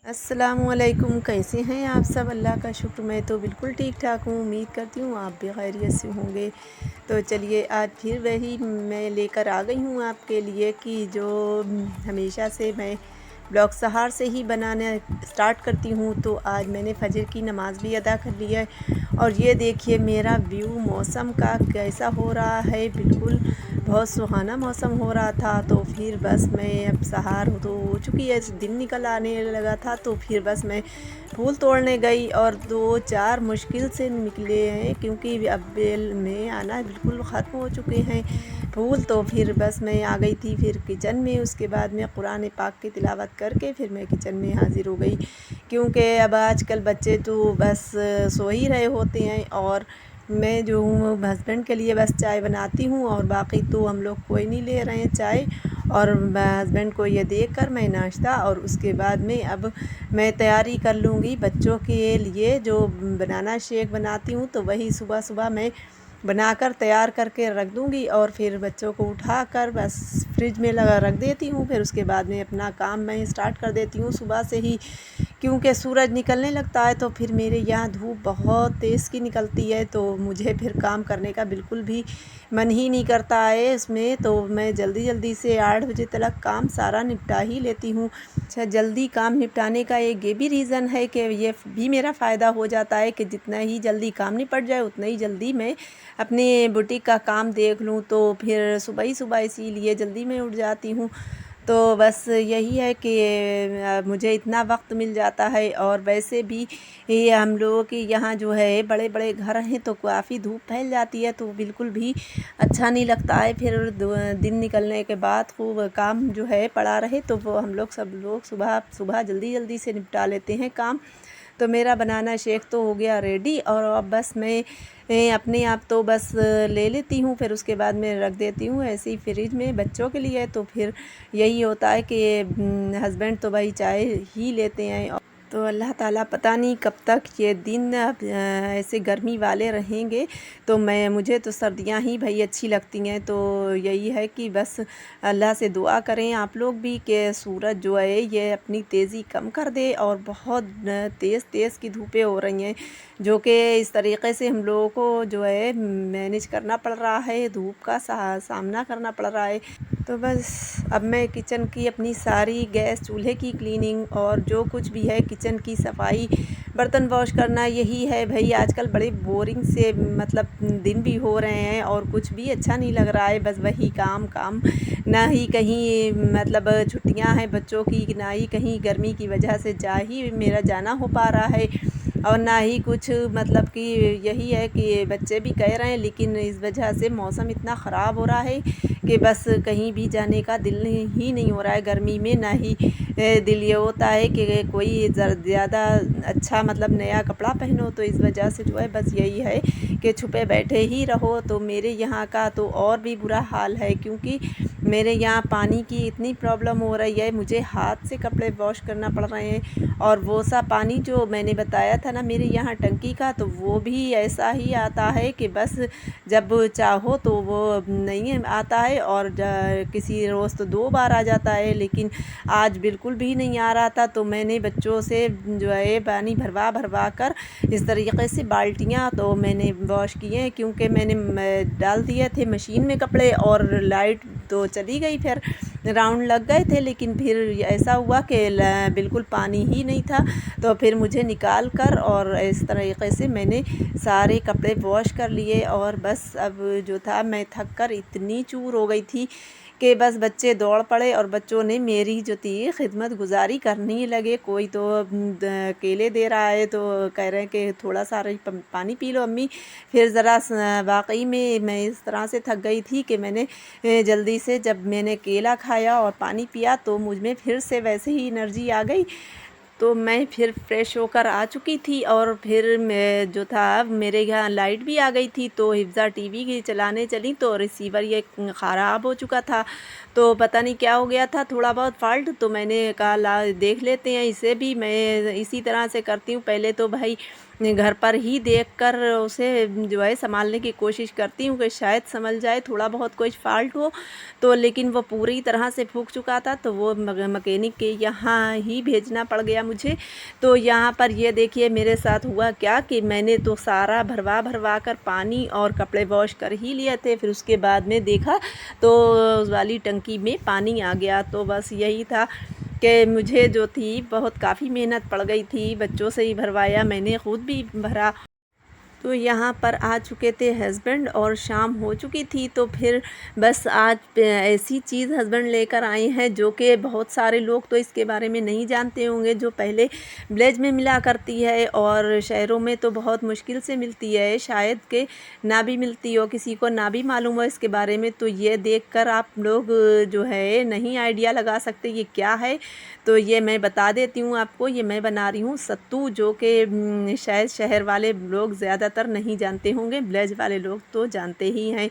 अस्सलामुअलैकुम, कैसे हैं आप सब? अल्लाह का शुक्र, मैं तो बिल्कुल ठीक ठाक हूँ। उम्मीद करती हूँ आप भी खैरियत से होंगे। तो चलिए आज फिर वही मैं लेकर आ गई हूँ आपके लिए कि जो हमेशा से मैं ब्लॉग सहार से ही बनाना स्टार्ट करती हूँ। तो आज मैंने फ़जर की नमाज़ भी अदा कर ली है और ये देखिए मेरा व्यू मौसम का कैसा हो रहा है। बिल्कुल बहुत सुहाना मौसम हो रहा था। तो फिर बस मैं अब सहार तो हो चुकी है, दिन निकल आने लगा था। तो फिर बस मैं फूल तोड़ने गई और 2-4 मुश्किल से निकले हैं क्योंकि अब बेल में आना बिल्कुल ख़त्म हो चुके हैं फूल। तो फिर बस मैं आ गई थी फिर किचन में। उसके बाद में कुरान पाक की तिलावत करके फिर मैं किचन में हाज़िर हो गई क्योंकि अब आजकल बच्चे तो बस सो ही रहे होते हैं और मैं जो हूँ हस्बैंड के लिए बस चाय बनाती हूँ और बाकी तो हम लोग कोई नहीं ले रहे हैं चाय। और हस्बैंड को ये देकर मैं नाश्ता और उसके बाद में अब मैं तैयारी कर लूँगी बच्चों के लिए जो बनाना शेक बनाती हूँ। तो वही सुबह सुबह मैं बनाकर तैयार करके रख दूँगी और फिर बच्चों को उठाकर बस फ्रिज में लगा रख देती हूँ। फिर उसके बाद में अपना काम मैं स्टार्ट कर देती हूँ सुबह से ही क्योंकि सूरज निकलने लगता है। तो फिर मेरे यहाँ धूप बहुत तेज़ की निकलती है तो मुझे फिर काम करने का बिल्कुल भी मन ही नहीं करता है इसमें। तो मैं जल्दी जल्दी से 8 बजे तक काम सारा निपटा ही लेती हूँ। अच्छा, जल्दी काम निपटाने का एक ये भी रीज़न है कि ये भी मेरा फ़ायदा हो जाता है कि जितना ही जल्दी काम निपट जाए उतना ही जल्दी मैं अपने बुटीक का काम देख लूँ। तो फिर सुबह ही सुबह इसीलिए जल्दी मैं उठ जाती हूँ। तो बस यही है कि मुझे इतना वक्त मिल जाता है। और वैसे भी ये हम लोगों के यहाँ जो है बड़े बड़े घर हैं तो काफ़ी धूप फैल जाती है तो बिल्कुल भी अच्छा नहीं लगता है। फिर दिन निकलने के बाद खूब काम जो है पड़ा रहे तो वो हम लोग सब लोग सुबह सुबह जल्दी जल्दी से निपटा लेते हैं काम। तो मेरा बनाना शेक तो हो गया रेडी और अब बस मैं अपने आप तो बस ले लेती हूँ। फिर उसके बाद मैं रख देती हूँ ऐसे ही फ्रिज में बच्चों के लिए। तो फिर यही होता है कि हस्बैंड तो भाई चाय ही लेते हैं। तो अल्लाह ताला पता नहीं कब तक ये दिन ऐसे गर्मी वाले रहेंगे। तो मुझे तो सर्दियां ही भाई अच्छी लगती हैं। तो यही है कि बस अल्लाह से दुआ करें आप लोग भी कि सूरज जो है ये अपनी तेज़ी कम कर दे और बहुत तेज़ तेज़ की धूपें हो रही हैं जो कि इस तरीके से हम लोगों को जो है मैनेज करना पड़ रहा है, धूप का सामना करना पड़ रहा है। तो बस अब मैं किचन की अपनी सारी गैस चूल्हे की क्लीनिंग और जो कुछ भी है किचन की सफाई, बर्तन वॉश करना यही है भाई। आजकल बड़े बोरिंग से मतलब दिन भी हो रहे हैं और कुछ भी अच्छा नहीं लग रहा है। बस वही काम काम, ना ही कहीं मतलब छुट्टियां हैं बच्चों की, ना ही कहीं गर्मी की वजह से मेरा जाना हो पा रहा है और ना ही कुछ मतलब कि यही है कि बच्चे भी कह रहे हैं लेकिन इस वजह से मौसम इतना ख़राब हो रहा है कि बस कहीं भी जाने का दिल ही नहीं हो रहा है गर्मी में। ना ही दिल ये होता है कि कोई ज़्यादा अच्छा मतलब नया कपड़ा पहनो। तो इस वजह से जो है बस यही है कि छुपे बैठे ही रहो। तो मेरे यहाँ का तो और भी बुरा हाल है क्योंकि मेरे यहाँ पानी की इतनी प्रॉब्लम हो रही है, मुझे हाथ से कपड़े वॉश करना पड़ रहे हैं। और वो सा पानी जो मैंने बताया था ना मेरे यहाँ टंकी का, तो वो भी ऐसा ही आता है कि बस जब चाहो तो वो नहीं आता है और किसी रोज़ तो 2 बार आ जाता है लेकिन आज बिल्कुल भी नहीं आ रहा था। तो मैंने बच्चों से जो है पानी भरवा भरवा कर इस तरीके से बाल्टियाँ तो मैंने वॉश किए क्योंकि मैंने डाल दिए थे मशीन में कपड़े और लाइट तो चली गई। फिर राउंड लग गए थे लेकिन फिर ऐसा हुआ कि बिल्कुल पानी ही नहीं था। तो फिर मुझे निकाल कर और इस तरीके से मैंने सारे कपड़े वॉश कर लिए और बस अब जो था मैं थक कर इतनी चूर हो गई थी कि बस बच्चे दौड़ पड़े और बच्चों ने मेरी जो थी खिदमत गुजारी करने लगे। कोई तो केले दे रहा है तो कह रहे हैं कि थोड़ा सा पानी पी लो अम्मी। फिर ज़रा वाकई में मैं इस तरह से थक गई थी कि मैंने जल्दी से जब मैंने केला खाया और पानी पिया तो मुझ में फिर से वैसे ही एनर्जी आ गई। तो मैं फिर फ्रेश होकर आ चुकी थी और फिर मैं जो था मेरे यहाँ लाइट भी आ गई थी। तो हिफ्ज़ा टीवी की चलाने चली तो रिसीवर ये ख़राब हो चुका था। तो पता नहीं क्या हो गया था, थोड़ा बहुत फ़ाल्ट। तो मैंने कहा ला देख लेते हैं इसे भी। मैं इसी तरह से करती हूँ, पहले तो भाई घर पर ही देखकर उसे जो है संभालने की कोशिश करती हूँ कि शायद संभल जाए, थोड़ा बहुत कोई फ़ॉल्ट हो तो। लेकिन वो पूरी तरह से फूँक चुका था, तो वो मकैनिक के यहाँ ही भेजना पड़ गया मुझे। तो यहाँ पर ये देखिए मेरे साथ हुआ क्या कि मैंने तो सारा भरवा कर पानी और कपड़े वॉश कर ही लिए थे। फिर उसके बाद में देखा तो उस वाली टंकी में पानी आ गया। तो बस यही था कि मुझे जो थी बहुत काफ़ी मेहनत पड़ गई थी, बच्चों से ही भरवाया, मैंने ख़ुद भी भरा। तो यहाँ पर आ चुके थे हस्बैंड और शाम हो चुकी थी। तो फिर बस आज ऐसी चीज़ हस्बैंड लेकर आए हैं जो कि बहुत सारे लोग तो इसके बारे में नहीं जानते होंगे, जो पहले विलेज में मिला करती है और शहरों में तो बहुत मुश्किल से मिलती है, शायद कि ना भी मिलती हो, किसी को ना भी मालूम हो इसके बारे में। तो ये देखकर आप लोग जो है नहीं आइडिया लगा सकते ये क्या है। तो ये मैं बता देती हूँ आपको, ये मैं बना रही हूँ सत्तू, जो कि शायद शहर वाले लोग ज़्यादातर नहीं जानते होंगे, विलेज वाले लोग तो जानते ही हैं।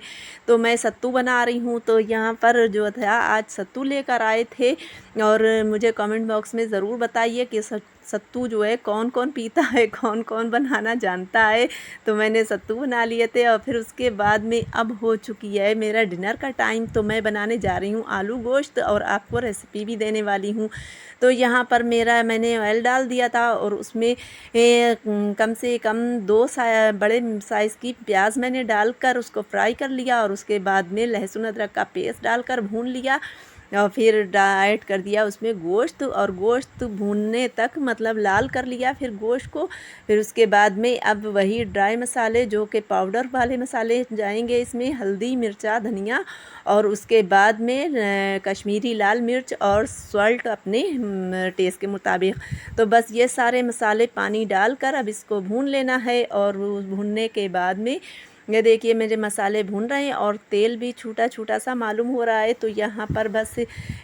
तो मैं सत्तू बना रही हूँ। तो यहाँ पर जो था आज सत्तू लेकर आए थे और मुझे कमेंट बॉक्स में ज़रूर बताइए कि सत्तू जो है कौन कौन पीता है, कौन कौन बनाना जानता है। तो मैंने सत्तू बना लिए थे और फिर उसके बाद में अब हो चुकी है मेरा डिनर का टाइम। तो मैं बनाने जा रही हूँ आलू गोश्त और आपको रेसिपी भी देने वाली हूँ। तो यहाँ पर मैंने ऑयल डाल दिया था और उसमें कम से कम बड़े साइज़ की प्याज मैंने डालकर उसको फ्राई कर लिया और उसके बाद में लहसुन अदरक का पेस्ट डालकर भून लिया और फिर ऐड कर दिया उसमें गोश्त और गोश्त भूनने तक मतलब लाल कर लिया फिर गोश्त को। फिर उसके बाद में अब वही ड्राई मसाले जो कि पाउडर वाले मसाले जाएंगे इसमें, हल्दी, मिर्चा, धनिया और उसके बाद में कश्मीरी लाल मिर्च और सॉल्ट अपने टेस्ट के मुताबिक। तो बस ये सारे मसाले पानी डालकर अब इसको भून लेना है और भूनने के बाद में ये देखिए मेरे मसाले भून रहे हैं और तेल भी छोटा छोटा सा मालूम हो रहा है। तो यहाँ पर बस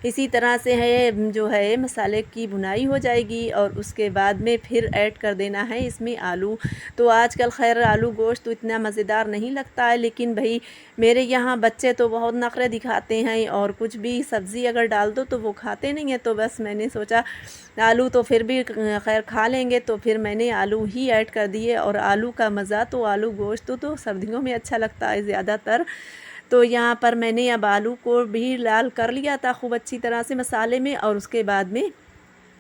इसी तरह से है जो है मसाले की भुनाई हो जाएगी और उसके बाद में फिर ऐड कर देना है इसमें आलू। तो आजकल खैर आलू गोश्त तो इतना मज़ेदार नहीं लगता है, लेकिन भाई मेरे यहाँ बच्चे तो बहुत नखरे दिखाते हैं और कुछ भी सब्ज़ी अगर डाल दो तो वो खाते नहीं हैं। तो बस मैंने सोचा आलू तो फिर भी खैर खा लेंगे, तो फिर मैंने आलू ही ऐड कर दिए और आलू का मज़ा तो आलू गोश्त तो सर्दियों में अच्छा लगता है ज़्यादातर। तो यहाँ पर मैंने अब आलू को भी लाल कर लिया था खूब अच्छी तरह से मसाले में और उसके बाद में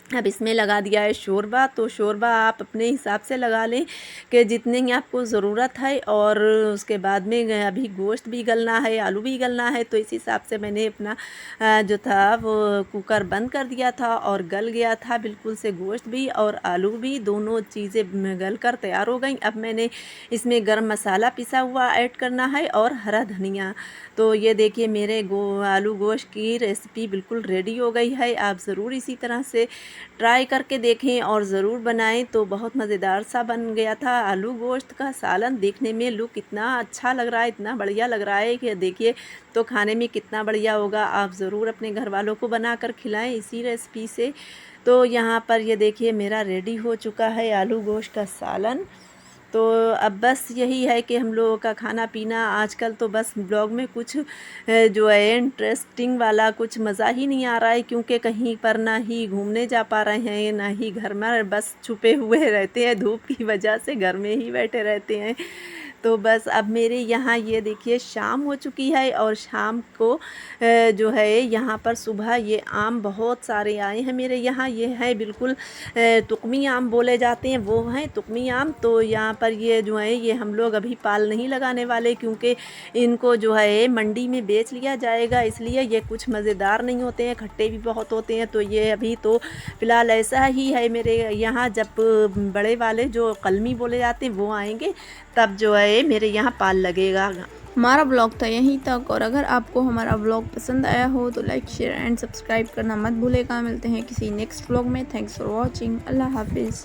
अब इसमें लगा दिया है शोरबा। तो शोरबा आप अपने हिसाब से लगा लें कि जितनी आपको ज़रूरत है और उसके बाद में अभी गोश्त भी गलना है, आलू भी गलना है। तो इस हिसाब से मैंने अपना जो था वो कुकर बंद कर दिया था और गल गया था बिल्कुल से, गोश्त भी और आलू भी दोनों चीज़ें गल कर तैयार हो गई। अब मैंने इसमें गरम मसाला पिसा हुआ ऐड करना है और हरा धनिया। तो ये देखिए मेरे आलू गोश्त की रेसिपी बिल्कुल रेडी हो गई है। आप ज़रूर इसी तरह से ट्राई करके देखें और ज़रूर बनाएं। तो बहुत मज़ेदार सा बन गया था आलू गोश्त का सालन। देखने में लुक इतना अच्छा लग रहा है, इतना बढ़िया लग रहा है कि देखिए तो खाने में कितना बढ़िया होगा। आप ज़रूर अपने घर वालों को बना कर खिलाएं इसी रेसिपी से। तो यहाँ पर ये देखिए मेरा रेडी हो चुका है आलू गोश्त का सालन। तो अब बस यही है कि हम लोगों का खाना पीना आजकल तो बस ब्लॉग में कुछ जो है इंटरेस्टिंग वाला कुछ मज़ा ही नहीं आ रहा है, क्योंकि कहीं पर ना ही घूमने जा पा रहे हैं ना ही घर में बस छुपे हुए रहते हैं, धूप की वजह से घर में ही बैठे रहते हैं। तो बस अब मेरे यहाँ ये देखिए शाम हो चुकी है और शाम को जो है यहाँ पर सुबह ये आम बहुत सारे आए हैं मेरे यहाँ। ये है बिल्कुल तुकमी आम बोले जाते हैं, वो हैं तुकमी आम। तो यहाँ पर ये जो है ये हम लोग अभी पाल नहीं लगाने वाले, क्योंकि इनको जो है मंडी में बेच लिया जाएगा, इसलिए ये कुछ मज़ेदार नहीं होते हैं, खट्टे भी बहुत होते हैं। तो ये अभी तो फ़िलहाल ऐसा ही है मेरे यहाँ। जब बड़े वाले जो कलमी बोले जाते हैं वो आएंगे तब जो है मेरे यहाँ पाल लगेगा। हमारा ब्लॉग था यहीं तक, और अगर आपको हमारा ब्लॉग पसंद आया हो तो लाइक, शेयर एंड सब्सक्राइब करना मत भूलेगा। मिलते हैं किसी नेक्स्ट ब्लॉग में। Thanks for watching. अल्लाह हाफिज़।